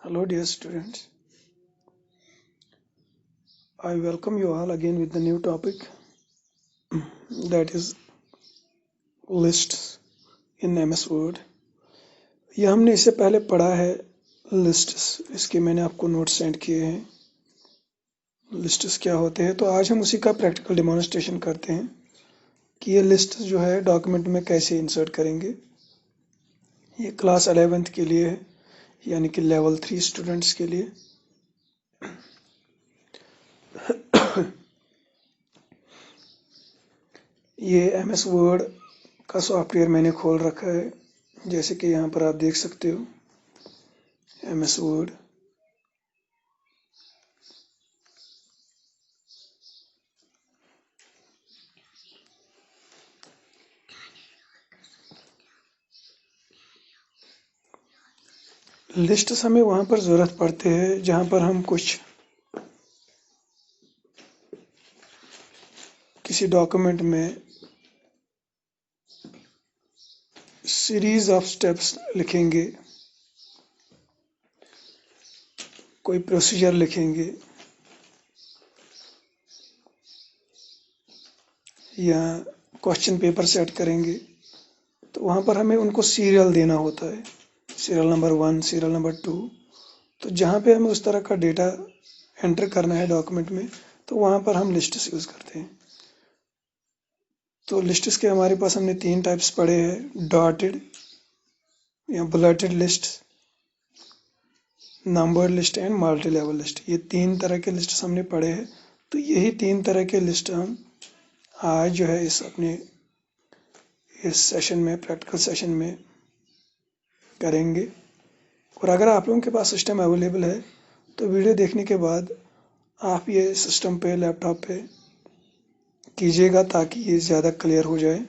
Hello dear students, I welcome you all again with the new topic that is lists in MS Word। यह हमने इससे पहले पढ़ा है lists, इसके मैंने आपको नोट्स सेंड किए हैं। lists क्या होते हैं, तो आज हम उसी का प्रैक्टिकल डेमोन्स्ट्रेशन करते हैं कि ये लिस्ट जो है डॉक्यूमेंट में कैसे इंसर्ट करेंगे। ये क्लास 11th के लिए है, यानी कि लेवल 3 स्टूडेंट्स के लिए। ये MS वर्ड का सॉफ्टवेयर मैंने खोल रखा है, जैसे कि यहाँ पर आप देख सकते हो MS वर्ड। लिस्ट्स हमें वहाँ पर ज़रूरत पड़ते हैं जहाँ पर हम कुछ किसी डॉक्यूमेंट में सीरीज ऑफ स्टेप्स लिखेंगे, कोई प्रोसीजर लिखेंगे या क्वेश्चन पेपर सेट करेंगे, तो वहाँ पर हमें उनको सीरियल देना होता है, सीरियल नंबर 1, सीरियल नंबर 2। तो जहाँ पे हमें उस तरह का डेटा एंटर करना है डॉक्यूमेंट में, तो वहाँ पर हम लिस्ट्स यूज़ करते हैं। तो लिस्ट्स के हमारे पास हमने 3 टाइप्स पढ़े हैं, डॉटेड या bulleted list, numbered list and multi level list. ये 3 तरह के लिस्ट हमने पढ़े हैं। तो यही 3 तरह के लिस्ट हम आज जो है इस सेशन में, प्रैक्टिकल सेशन में करेंगे। और अगर आप लोगों के पास सिस्टम अवेलेबल है तो वीडियो देखने के बाद आप ये सिस्टम पे, लैपटॉप पे कीजिएगा ताकि ये ज़्यादा क्लियर हो जाए।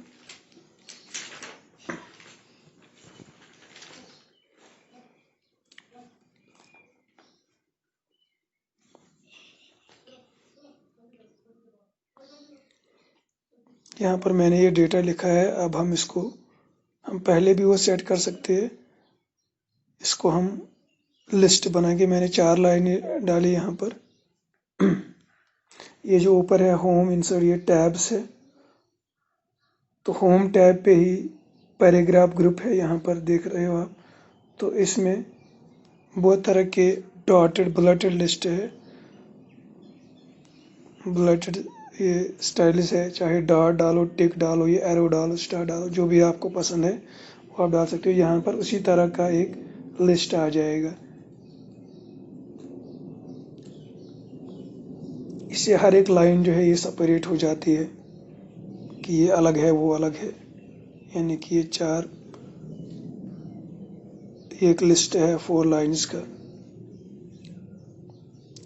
यहाँ पर मैंने ये डेटा लिखा है। अब हम पहले भी वो सेट कर सकते हैं। इसको हम लिस्ट बनाएंगे। मैंने 4 लाइनें डाली यहाँ पर। ये जो ऊपर है होम इंसर्ट, ये टैब्स है। तो होम टैब पे ही पैराग्राफ ग्रुप है, यहाँ पर देख रहे हो आप। तो इसमें बहुत तरह के डॉटेड, बुलेटेड लिस्ट है। बुलेटेड ये स्टाइलिश है, चाहे डॉट डालो, टिक डालो, ये एरो डालो, स्टार डालो, जो भी आपको पसंद है वो आप डाल सकते हो। यहाँ पर उसी तरह का एक लिस्ट आ जाएगा। इससे हर एक लाइन जो है ये सेपरेट हो जाती है कि ये अलग है, वो अलग है। यानी कि ये 4 एक लिस्ट है 4 लाइन्स का।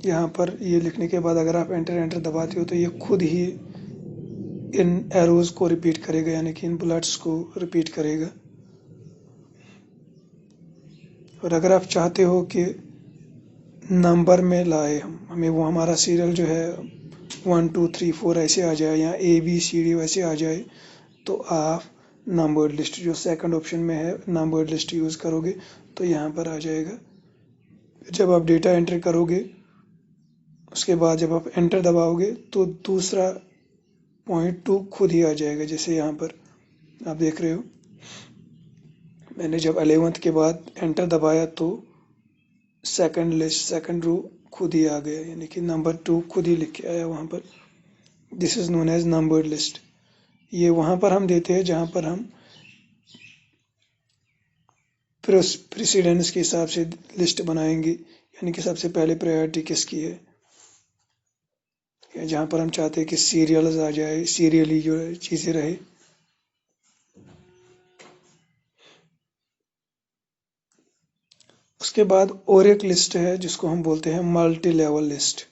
यहाँ पर ये लिखने के बाद अगर आप एंटर दबाते हो तो ये खुद ही इन एरोज को रिपीट करेगा, यानी कि इन बुलेट्स को रिपीट करेगा। और अगर आप चाहते हो कि नंबर में लाए हमें वो हमारा सीरियल जो है 1 2 3 4 ऐसे आ जाए, या ABCD वैसे आ जाए, तो आप नंबर्ड लिस्ट जो सेकंड ऑप्शन में है, नंबर्ड लिस्ट यूज़ करोगे तो यहाँ पर आ जाएगा। जब आप डेटा एंटर करोगे, उसके बाद जब आप एंटर दबाओगे तो दूसरा पॉइंट 2 खुद ही आ जाएगा। जैसे यहाँ पर आप देख रहे हो, मैंने जब 11th के बाद एंटर दबाया तो सेकंड लिस्ट, सेकंड रो खुद ही आ गया, यानी कि नंबर 2 खुद ही लिख के आया वहाँ पर। This is known as numbered list. ये वहाँ पर हम देते हैं जहाँ पर हम प्रेसिडेंस के हिसाब से लिस्ट बनाएंगे, यानी कि सबसे पहले प्रायोरिटी किसकी है, या जहाँ पर हम चाहते हैं कि सीरियल्स आ जाए, सीरियली जो चीज़ें रहे। उसके बाद और एक लिस्ट है जिसको हम बोलते हैं multi level list.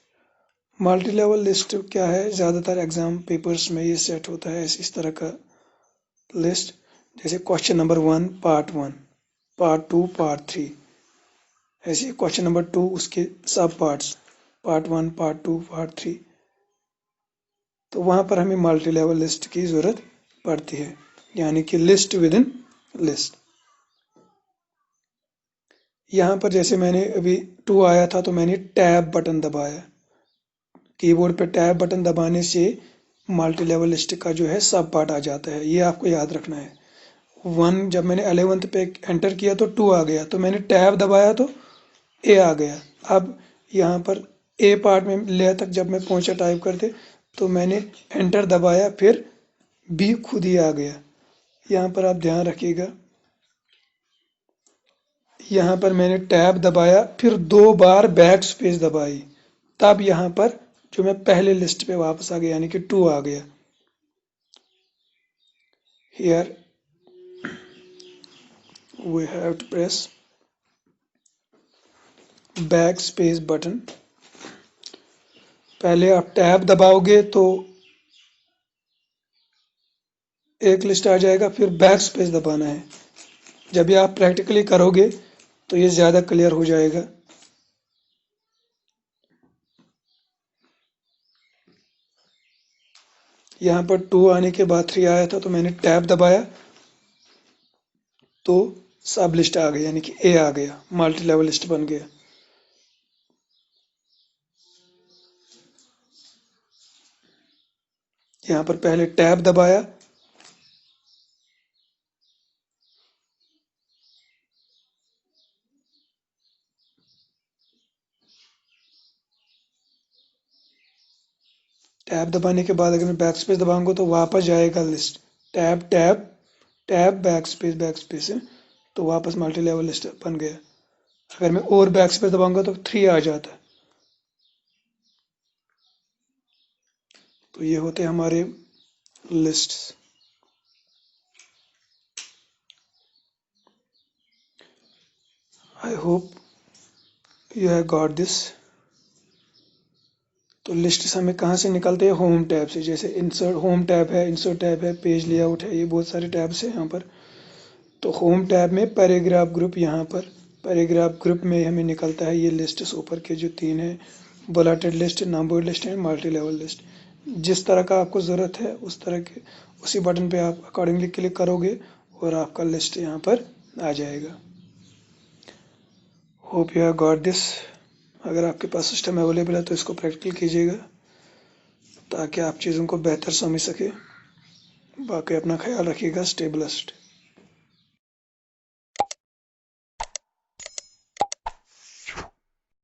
Multi level list क्या है, ज़्यादातर एग्जाम पेपर्स में ये सेट होता है इस तरह का लिस्ट। जैसे question number 1 part 1, part 2 part 3, ऐसे क्वेश्चन नंबर 2 उसके सब पार्ट्स, पार्ट 1 पार्ट 2 पार्ट 3। तो वहाँ पर हमें मल्टी लेवल लिस्ट की ज़रूरत पड़ती है, यानी कि लिस्ट विद इन लिस्ट। यहाँ पर जैसे मैंने अभी 2 आया था तो मैंने टैब बटन दबाया। कीबोर्ड पे टैब बटन दबाने से मल्टी लेवल लिस्ट का जो है सब पार्ट आ जाता है, ये आपको याद रखना है। 1 जब मैंने 11th पे एंटर किया तो 2 आ गया, तो मैंने टैब दबाया तो ए आ गया। अब यहाँ पर ए पार्ट में ले तक जब मैं पहुंचा टाइप करते तो मैंने एंटर दबाया, फिर बी खुद ही आ गया। यहाँ पर आप ध्यान रखिएगा, यहाँ पर मैंने टैब दबाया फिर 2 बार बैक स्पेस दबाई, तब यहाँ पर जो मैं पहले लिस्ट पे वापस आ गया, यानी कि 2 आ गया। Here we have to press back space button. पहले आप टैब दबाओगे तो एक लिस्ट आ जाएगा, फिर बैक स्पेस दबाना है। जब ये आप प्रैक्टिकली करोगे तो ये ज़्यादा क्लियर हो जाएगा। यहाँ पर 2 आने के बाद 3 आया था तो मैंने टैब दबाया तो सब लिस्ट आ गई, यानी कि ए आ गया, मल्टी लेवल लिस्ट बन गया। यहाँ पर पहले टैब दबाया, टैब दबाने के बाद अगर मैं बैक स्पेस दबाऊंगा तो वापस जाएगा list, tab tab tab back space है तो वापस मल्टी लेवल लिस्ट बन गया। अगर मैं और बैक स्पेस दबाऊंगा तो 3 आ जाता। तो ये होते हमारे lists. I hope you have got this. तो लिस्ट हमें कहाँ से निकलते हैं? होम टैब से। जैसे इंसर्ट होम टैब है, इंसर्ट टैब है, पेज लेआउट है, ये बहुत सारे टैब्स हैं यहाँ पर। तो होम टैब में पैराग्राफ ग्रुप, यहाँ पर पैराग्राफ ग्रुप में हमें निकलता है ये लिस्ट ऊपर के जो 3 है, bulleted list, numbered list and multi level list. जिस तरह का आपको ज़रूरत है उस तरह के उसी बटन पे आप अकॉर्डिंगली क्लिक करोगे और आपका लिस्ट यहाँ पर आ जाएगा। Hope you have got this. अगर आपके पास सिस्टम अवेलेबल है तो इसको प्रैक्टिकल कीजिएगा ताकि आप चीज़ों को बेहतर समझ सके। बाकी अपना ख्याल रखिएगा। Stay blessed.